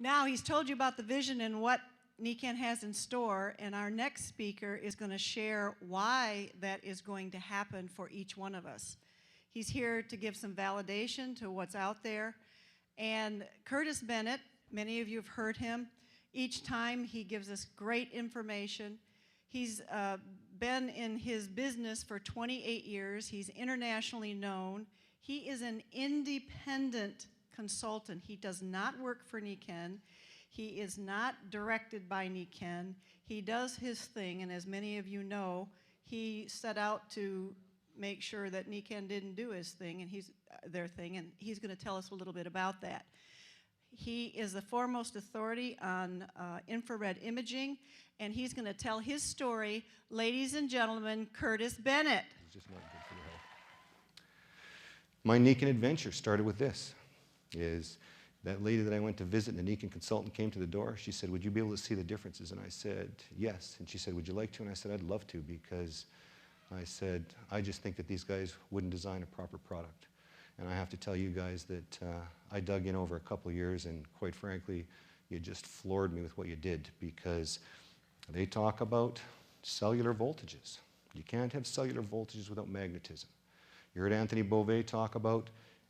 Now he's told you about the vision and what Nikken has in store, and our next speaker is going to share why that is going to happen for each one of us. He's here to give some validation to what's out there. And Curtis Bennett, many of you have heard him. Each time he gives us great information. He's been in his business for 28 years. He's internationally known. He is an independent consultant. He does not work for Nikken. He is not directed by Nikken. He does his thing, and as many of you know, he set out to make sure that Nikken didn't do his thing, and their thing, and he's going to tell us a little bit about that. He is the foremost authority on infrared imaging, and he's going to tell his story. Ladies and gentlemen, Curtis Bennett. It's just not good for your health. My Nikken adventure started with this. That lady that I went to visit, and the Nikken consultant came to the door. She said, "Would you be able to see the differences?" And I said, "Yes." And she said, "Would you like to?" And I said, "I'd love to," because I said, I just think that these guys wouldn't design a proper product. And I have to tell you guys that I dug in over a couple of years, and quite frankly, you just floored me with what you did, because they talk about cellular voltages. You can't have cellular voltages without magnetism. You heard Anthony Beauvais talk about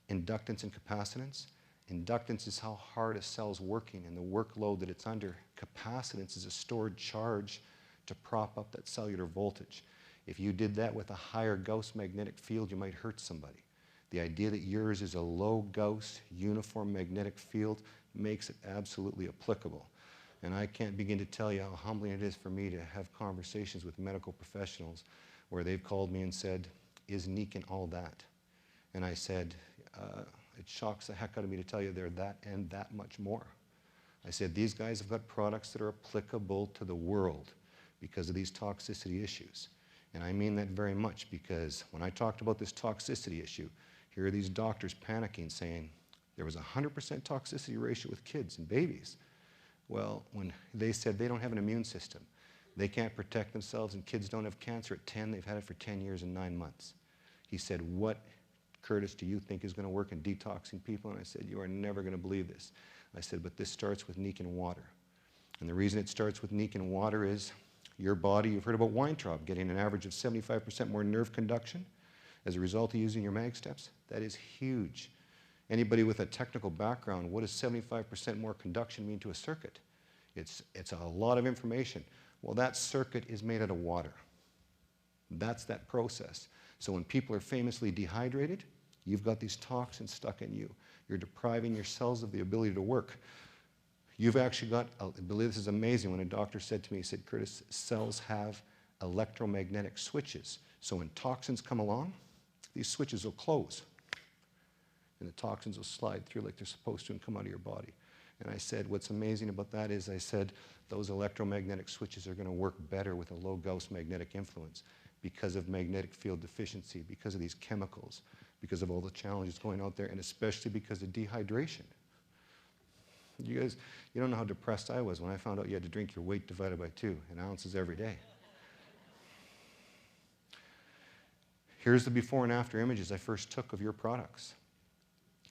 inductance and capacitance. Inductance is how hard a cell's working and the workload that it's under. Capacitance is a stored charge to prop up that cellular voltage. If you did that with a higher Gauss magnetic field, you might hurt somebody. The idea that yours is a low Gauss uniform magnetic field makes it absolutely applicable. And I can't begin to tell you how humbling it is for me to have conversations with medical professionals where they've called me and said, "Is Nikken all that?" And I said, it shocks the heck out of me to tell you they're that and that much more. I said, these guys have got products that are applicable to the world because of these toxicity issues. And I mean that very much, because when I talked about this toxicity issue, here are these doctors panicking saying there was a 100% toxicity ratio with kids and babies. Well, when they said they don't have an immune system, they can't protect themselves, and kids don't have cancer at 10, they've had it for 10 years and 9 months. He said, "What, Curtis, do you think is going to work in detoxing people?" And I said, "You are never going to believe this." I said, "But this starts with Nikken water." And the reason it starts with Nikken water is your body, you've heard about Weintraub getting an average of 75% more nerve conduction as a result of using your mag steps. That is huge. Anybody with a technical background, what does 75% more conduction mean to a circuit? It's a lot of information. Well, that circuit is made out of water. That's that process. So when people are famously dehydrated, you've got these toxins stuck in you. You're depriving your cells of the ability to work. You've actually got, I believe this is amazing, when a doctor said to me, he said, "Curtis, cells have electromagnetic switches. So when toxins come along, these switches will close. And the toxins will slide through like they're supposed to and come out of your body." And I said, what's amazing about that is, I said, those electromagnetic switches are going to work better with a low Gauss magnetic influence because of magnetic field deficiency, because of these chemicals, because of all the challenges going out there, and especially because of dehydration. You guys, you don't know how depressed I was when I found out you had to drink your weight divided by 2 in ounces every day. Here's the before and after images I first took of your products.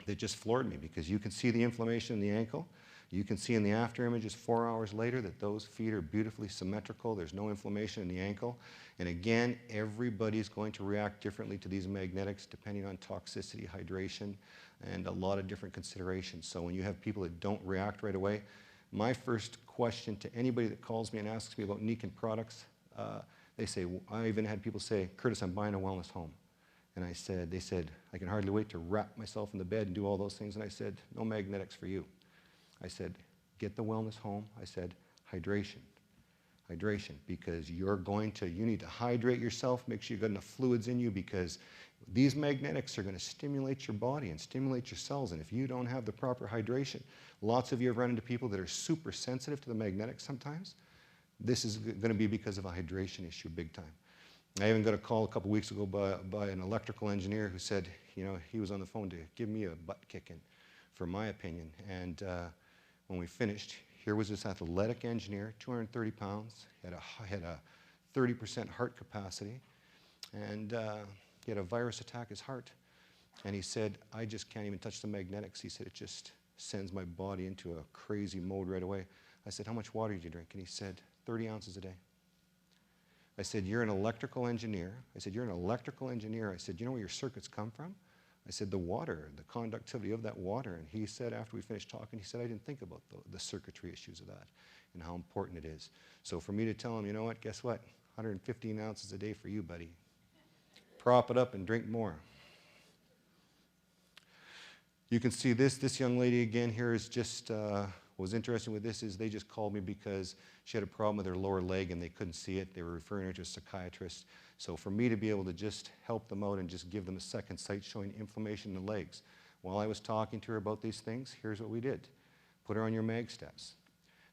They just floored me, because you can see the inflammation in the ankle. You can see in the after images 4 hours later that those feet are beautifully symmetrical. There's no inflammation in the ankle. And again, everybody's going to react differently to these magnetics depending on toxicity, hydration, and a lot of different considerations. So when you have people that don't react right away, my first question to anybody that calls me and asks me about Nikken products, they say, I even had people say, "Curtis, I'm buying a wellness home." And they said, "I can hardly wait to wrap myself in the bed and do all those things." And I said, "No magnetics for you." I said, "Get the wellness home." I said, "Hydration. Hydration, because you need to hydrate yourself, make sure you've got enough fluids in you, because these magnetics are going to stimulate your body and stimulate your cells. And if you don't have the proper hydration," lots of you have run into people that are super sensitive to the magnetics sometimes. This is going to be because of a hydration issue big time. I even got a call a couple weeks ago by an electrical engineer who said, he was on the phone to give me a butt kicking, for my opinion. And when we finished, here was this athletic engineer, 230 pounds, had a 30% heart capacity, and he had a virus attack his heart. And he said, "I just can't even touch the magnetics." He said, "It just sends my body into a crazy mode right away. I said, how much water did you drink? And he said, 30 ounces a day. I said, you're an electrical engineer. I said, you're an electrical engineer. I said, you know where your circuits come from? I said, the water, the conductivity of that water. And he said, after we finished talking, he said, I didn't think about the circuitry issues of that and how important it is. So for me to tell him, you know what, guess what? 115 ounces a day for you, buddy. Prop it up and drink more. You can see this young lady again here is just, was interesting with this is they just called me because she had a problem with her lower leg and they couldn't see it. They were referring her to a psychiatrist. So for me to be able to just help them out and just give them a second sight showing inflammation in the legs. While I was talking to her about these things, here's what we did. Put her on your mag steps.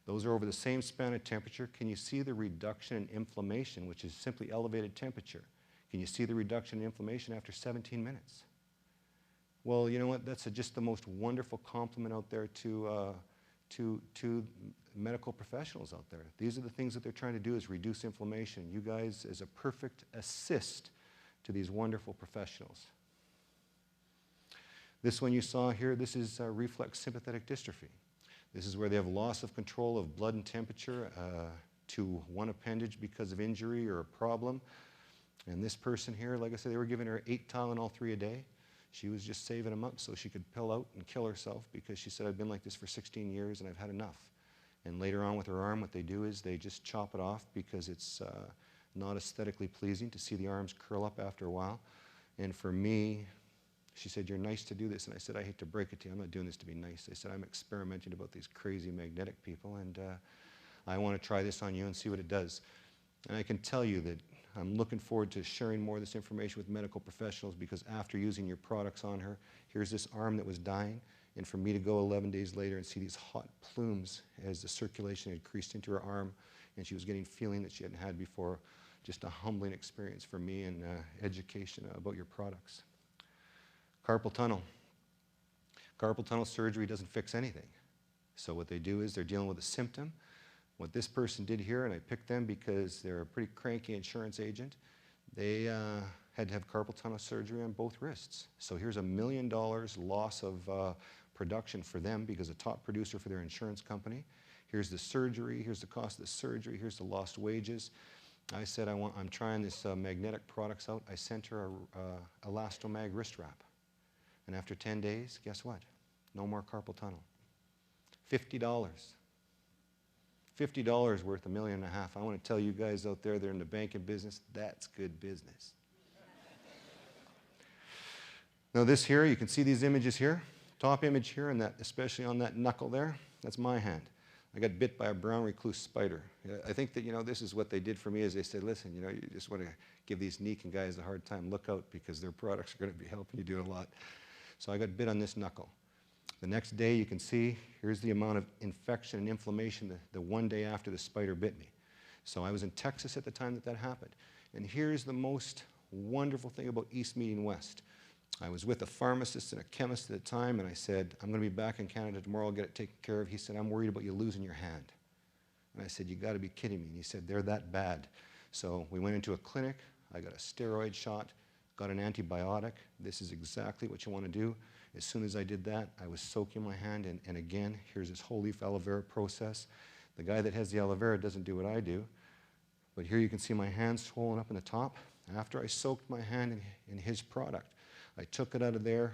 Those are over the same span of temperature. Can you see the reduction in inflammation, which is simply elevated temperature? Can you see the reduction in inflammation after 17 minutes? Well, you know what? That's just the most wonderful compliment out there to medical professionals out there. These are the things that they're trying to do is reduce inflammation. You guys is a perfect assist to these wonderful professionals. This one you saw here, this is reflex sympathetic dystrophy. This is where they have loss of control of blood and temperature to one appendage because of injury or a problem. And this person here, like I said, they were giving her 8 Tylenol 3 a day. She was just saving them up so she could pill out and kill herself because she said, I've been like this for 16 years and I've had enough. And later on with her arm, what they do is they just chop it off because it's not aesthetically pleasing to see the arms curl up after a while. And for me, she said, you're nice to do this. And I said, I hate to break it to you. I'm not doing this to be nice. I said, I'm experimenting about these crazy magnetic people and I want to try this on you and see what it does. And I can tell you that I'm looking forward to sharing more of this information with medical professionals because after using your products on her, here's this arm that was dying, and for me to go 11 days later and see these hot plumes as the circulation had increased into her arm and she was getting feeling that she hadn't had before, just a humbling experience for me and education about your products. Carpal tunnel. Carpal tunnel surgery doesn't fix anything. So what they do is they're dealing with a symptom. What this person did here, and I picked them because they're a pretty cranky insurance agent, they had to have carpal tunnel surgery on both wrists. So here's $1 million loss of production for them because a top producer for their insurance company. Here's the surgery, here's the cost of the surgery, here's the lost wages. I said, I'm trying this magnetic products out. I sent her a Elastomag wrist wrap. And after 10 days, guess what? No more carpal tunnel. $50. $50 worth $1.5 million. I want to tell you guys out there that are in the banking business, that's good business. Now this here, you can see these images here. Top image here, and that, especially on that knuckle there, that's my hand. I got bit by a brown recluse spider. I think that, you know, this is what they did for me is they said, listen, you know, you just want to give these Nikken guys a hard time. Look out because their products are going to be helping you do a lot. So I got bit on this knuckle. The next day, you can see, here's the amount of infection and inflammation the one day after the spider bit me. So I was in Texas at the time that that happened. And here's the most wonderful thing about East meeting West. I was with a pharmacist and a chemist at the time, and I said, I'm going to be back in Canada tomorrow. I'll get it taken care of. He said, I'm worried about you losing your hand. And I said, you got to be kidding me. And he said, they're that bad. So we went into a clinic. I got a steroid shot, got an antibiotic. This is exactly what you want to do. As soon as I did that, I was soaking my hand, and again, here's this whole leaf aloe vera process. The guy that has the aloe vera doesn't do what I do, but here you can see my hand swollen up in the top. After I soaked my hand in his product, I took it out of there,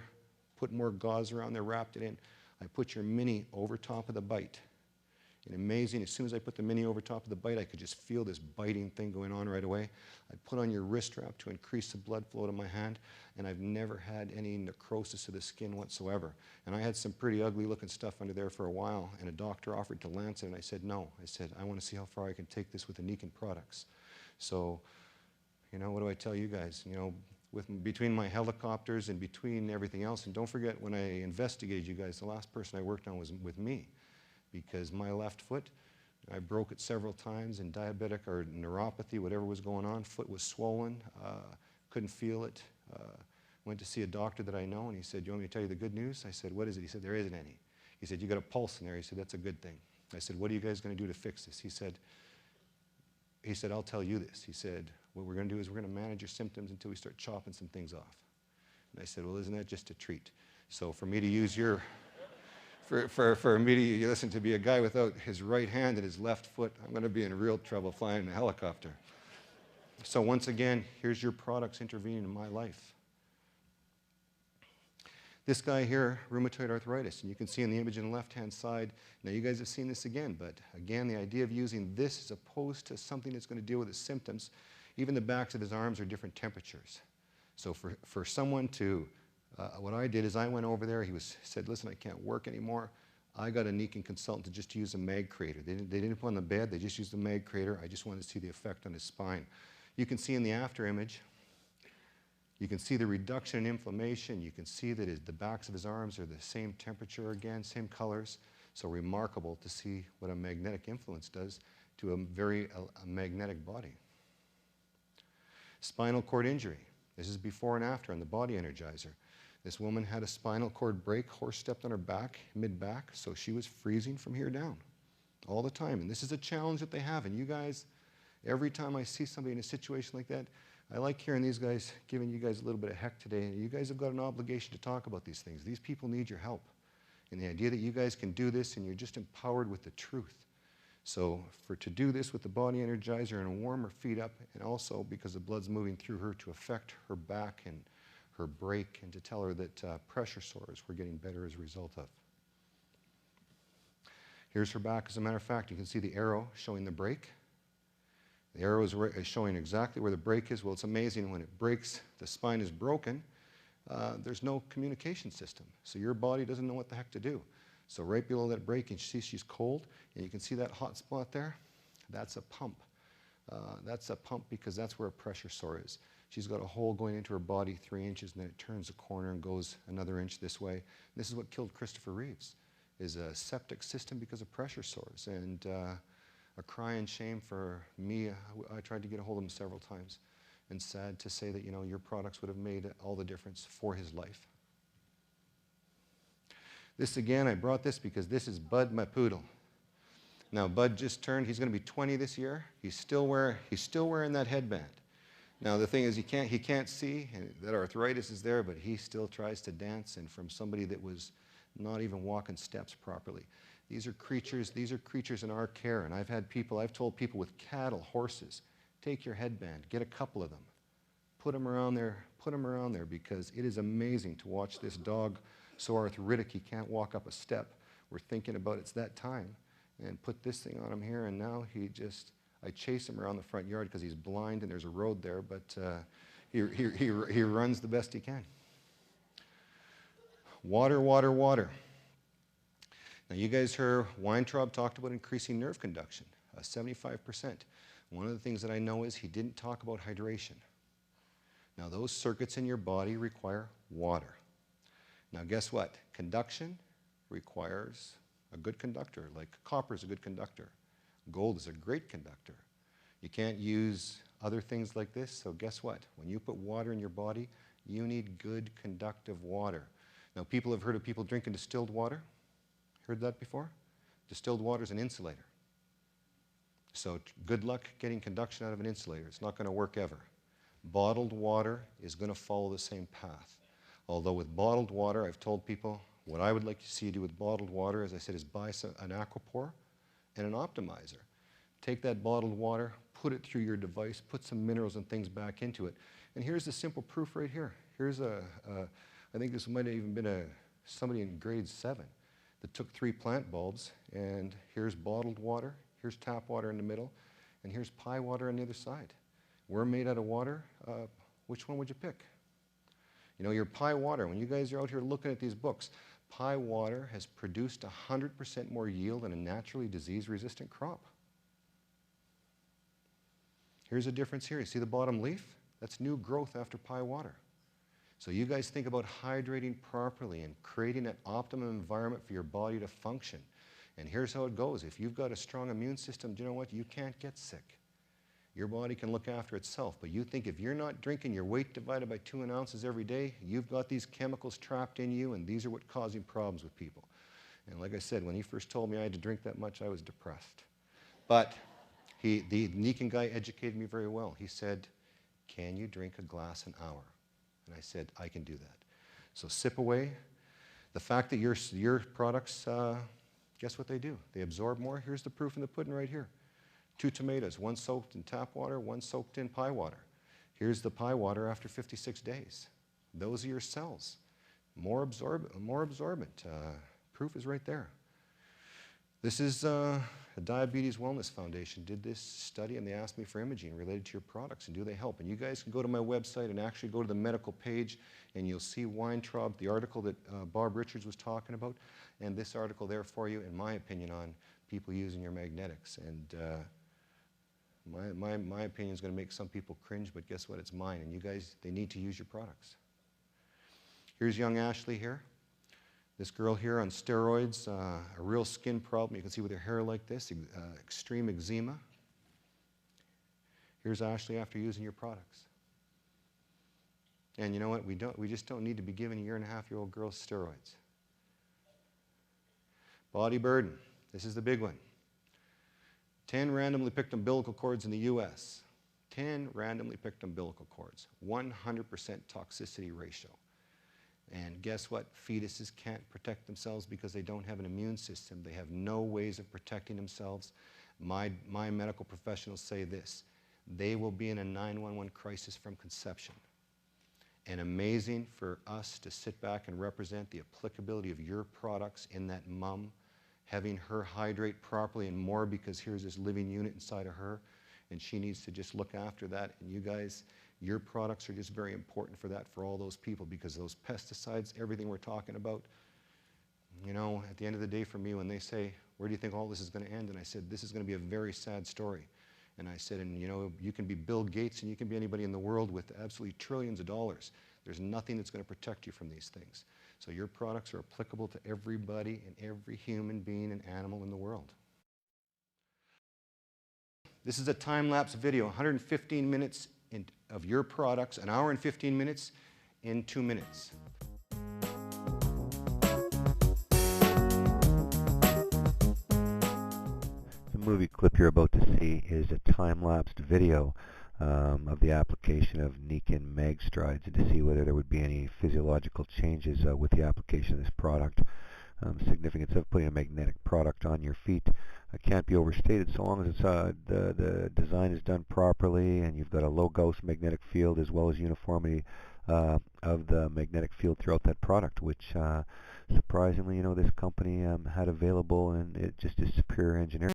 put more gauze around there, wrapped it in. I put your mini over top of the bite. And amazing, as soon as I put the mini over top of the bite, I could just feel this biting thing going on right away. I put on your wrist wrap to increase the blood flow to my hand, and I've never had any necrosis of the skin whatsoever. And I had some pretty ugly looking stuff under there for a while, and a doctor offered to lance it, and I said no. I said, I want to see how far I can take this with the Nikken products. So, you know, what do I tell you guys? You know, between my helicopters and between everything else, and don't forget, when I investigated you guys, the last person I worked on was with me. Because my left foot, I broke it several times in diabetic or neuropathy, whatever was going on. Foot was swollen, couldn't feel it. Went to see a doctor that I know, and he said, you want me to tell you the good news? I said, what is it? He said, there isn't any. He said, you got a pulse in there. He said, that's a good thing. I said, what are you guys going to do to fix this? He said, I'll tell you this. He said, what we're going to do is we're going to manage your symptoms until we start chopping some things off. And I said, well, isn't that just a treat? So for me to use your for me to listen to be a guy without his right hand and his left foot, I'm going to be in real trouble flying in a helicopter. So once again, here's your products intervening in my life. This guy here, rheumatoid arthritis, and you can see in the image on the left-hand side. Now you guys have seen this again, but again, the idea of using this as opposed to something that's going to deal with his symptoms, even the backs of his arms are different temperatures. So for someone to, what I did is I went over there, said, listen, I can't work anymore. I got a Nikken consultant to just use a mag crater. They didn't put on the bed, they just used the mag crater. I just wanted to see the effect on his spine. You can see in the after image, you can see the reduction in inflammation. You can see that the backs of his arms are the same temperature again, same colors. So remarkable to see what a magnetic influence does to a magnetic body. Spinal cord injury. This is before and after on the body energizer. This woman had a spinal cord break. Horse stepped on her back, mid-back, so she was freezing from here down all the time. And this is a challenge that they have. And you guys, every time I see somebody in a situation like that, I like hearing these guys, giving you guys a little bit of heck today. And you guys have got an obligation to talk about these things. These people need your help. And the idea that you guys can do this and you're just empowered with the truth. So to do this with the body energizer and warm her feet up, and also because the blood's moving through her to affect her back and her break, and to tell her that pressure sores were getting better as a result of. Here's her back. As a matter of fact, you can see the arrow showing the break. The arrow is showing exactly where the break is. Well, it's amazing when it breaks, the spine is broken, there's no communication system. So your body doesn't know what the heck to do. So right below that break, you see she's cold, and you can see that hot spot there? That's a pump. That's a pump because that's where a pressure sore is. She's got a hole going into her body 3 inches, and then it turns a corner and goes another inch this way. This is what killed Christopher Reeves, is a septic system because of pressure sores. And a cry and shame for me. I tried to get a hold of him several times, and sad to say that, you know, your products would have made all the difference for his life. This again, I brought this because this is Bud, my poodle. Now Bud just turned, he's going to be 20 this year. He's still wearing that headband. Now the thing is, he can't see, and that arthritis is there, but he still tries to dance, and from somebody that was not even walking steps properly. These are creatures in our care, and I've told people with cattle, horses, take your headband, get a couple of them, put them around there, because it is amazing to watch this dog so arthritic he can't walk up a step. We're thinking about it's that time, and put this thing on him here, and now I chase him around the front yard because he's blind and there's a road there, but he runs the best he can. Water, water, water. Now you guys heard Weintraub talked about increasing nerve conduction, 75%. One of the things that I know is he didn't talk about hydration. Now those circuits in your body require water. Now guess what? Conduction requires a good conductor, like copper is a good conductor. Gold is a great conductor. You can't use other things like this, so guess what? When you put water in your body, you need good conductive water. Now people have heard of people drinking distilled water. Heard that before? Distilled water is an insulator. So good luck getting conduction out of an insulator. It's not going to work ever. Bottled water is going to follow the same path. Although with bottled water, I've told people what I would like to see you do with bottled water, as I said, is buy an Aquapore and an optimizer. Take that bottled water, put it through your device, put some minerals and things back into it. And here's the simple proof right here. Here's I think this might have even been somebody in grade 7 that took 3 plant bulbs, and here's bottled water, here's tap water in the middle, and here's pie water on the other side. We're made out of water. Which one would you pick? You know, your pie water, when you guys are out here looking at these books, pie water has produced 100% more yield than a naturally disease-resistant crop. Here's a difference here. You see the bottom leaf? That's new growth after pie water. So you guys think about hydrating properly and creating an optimum environment for your body to function. And here's how it goes. If you've got a strong immune system, do you know what? You can't get sick. Your body can look after itself. But you think if you're not drinking your weight divided by 2 ounces every day, you've got these chemicals trapped in you, and these are what's causing problems with people. And like I said, when he first told me I had to drink that much, I was depressed. But the Nikken guy educated me very well. He said, can you drink a glass an hour? And I said, I can do that. So sip away. The fact that your products, guess what they do? They absorb more. Here's the proof in the pudding right here. 2 tomatoes, one soaked in tap water, one soaked in pie water. Here's the pie water after 56 days. Those are your cells. More absorbent. Proof is right there. This is a Diabetes Wellness Foundation did this study, and they asked me for imaging related to your products, and do they help? And you guys can go to my website and actually go to the medical page, and you'll see Weintraub, the article that Bob Richards was talking about, and this article there for you, in my opinion, on people using your magnetics. And my opinion is going to make some people cringe, but guess what? It's mine, and you guys, they need to use your products. Here's young Ashley here. This girl here on steroids, a real skin problem. You can see with her hair like this, extreme eczema. Here's Ashley after using your products. And you know what? We just don't need to be giving a 1.5-year-old girls steroids. Body burden. This is the big one. 10 randomly picked umbilical cords in the U.S. 10 randomly picked umbilical cords. 100% toxicity ratio. And guess what? Fetuses can't protect themselves because they don't have an immune system. They have no ways of protecting themselves. My medical professionals say this: they will be in a 911 crisis from conception. And amazing for us to sit back and represent the applicability of your products in that mom, having her hydrate properly and more, because here's this living unit inside of her, and she needs to just look after that. And you guys, your products are just very important for that, for all those people, because those pesticides, everything we're talking about, you know, at the end of the day for me, when they say, where do you think all this is going to end? And I said, this is going to be a very sad story. And I said, and you know, you can be Bill Gates and you can be anybody in the world with absolutely trillions of dollars. There's nothing that's going to protect you from these things. So your products are applicable to everybody and every human being and animal in the world. This is a time-lapse video, 115 minutes of your products, 1 hour and 15 minutes in 2 minutes. The movie clip you're about to see is a time-lapsed video of the application of Nikken Mag Strides, and to see whether there would be any physiological changes with the application of this product. Significance of putting a magnetic product on your feet can't be overstated, so long as it's, the design is done properly and you've got a low Gauss magnetic field as well as uniformity of the magnetic field throughout that product, which surprisingly, you know, this company had available, and it just is superior engineering.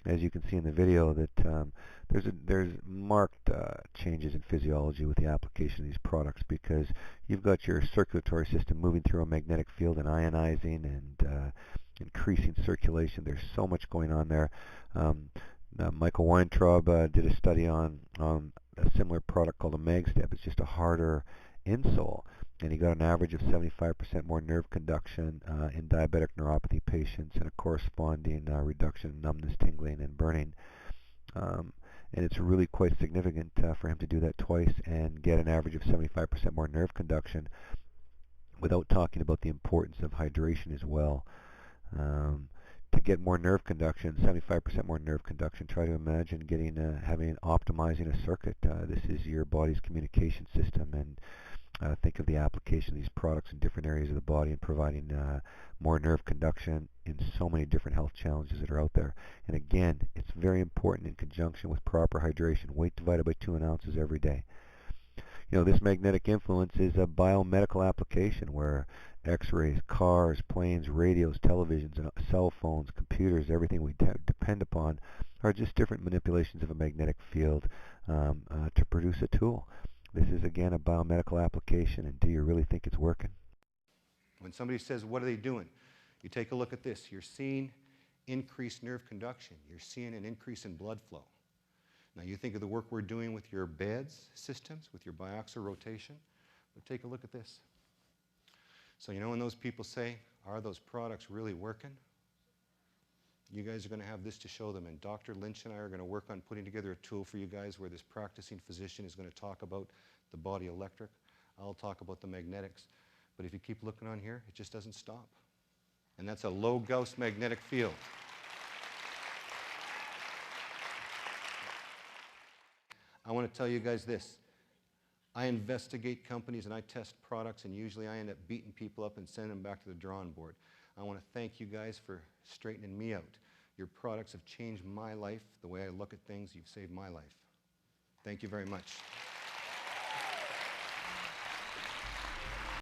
As you can see in the video, that there's marked changes in physiology with the application of these products, because you've got your circulatory system moving through a magnetic field and ionizing and increasing circulation. There's so much going on there. Michael Weintraub did a study on a similar product called a MagStep. It's just a harder insole, and he got an average of 75% more nerve conduction in diabetic neuropathy patients, and a corresponding reduction in numbness, tingling, and burning. And it's really quite significant for him to do that twice and get an average of 75% more nerve conduction, without talking about the importance of hydration as well. To get more nerve conduction, 75% more nerve conduction, try to imagine getting optimizing a circuit. This is your body's communication system, and think of the application of these products in different areas of the body and providing more nerve conduction in so many different health challenges that are out there. And again, it's very important in conjunction with proper hydration. Weight divided by 2 ounces every day. You know, this magnetic influence is a biomedical application where X-rays, cars, planes, radios, televisions, and cell phones, computers, everything we depend upon are just different manipulations of a magnetic field to produce a tool. This is, again, a biomedical application, and do you really think it's working? When somebody says, what are they doing? You take a look at this. You're seeing increased nerve conduction. You're seeing an increase in blood flow. Now you think of the work we're doing with your beds systems, with your biaxial rotation, but take a look at this. So you know when those people say, are those products really working? You guys are going to have this to show them, and Dr. Lynch and I are going to work on putting together a tool for you guys where this practicing physician is going to talk about the body electric. I'll talk about the magnetics. But if you keep looking on here, it just doesn't stop. And that's a low Gauss magnetic field. I want to tell you guys this. I investigate companies and I test products, and usually I end up beating people up and sending them back to the drawing board. I want to thank you guys for straightening me out. Your products have changed my life, the way I look at things. You've saved my life. Thank you very much.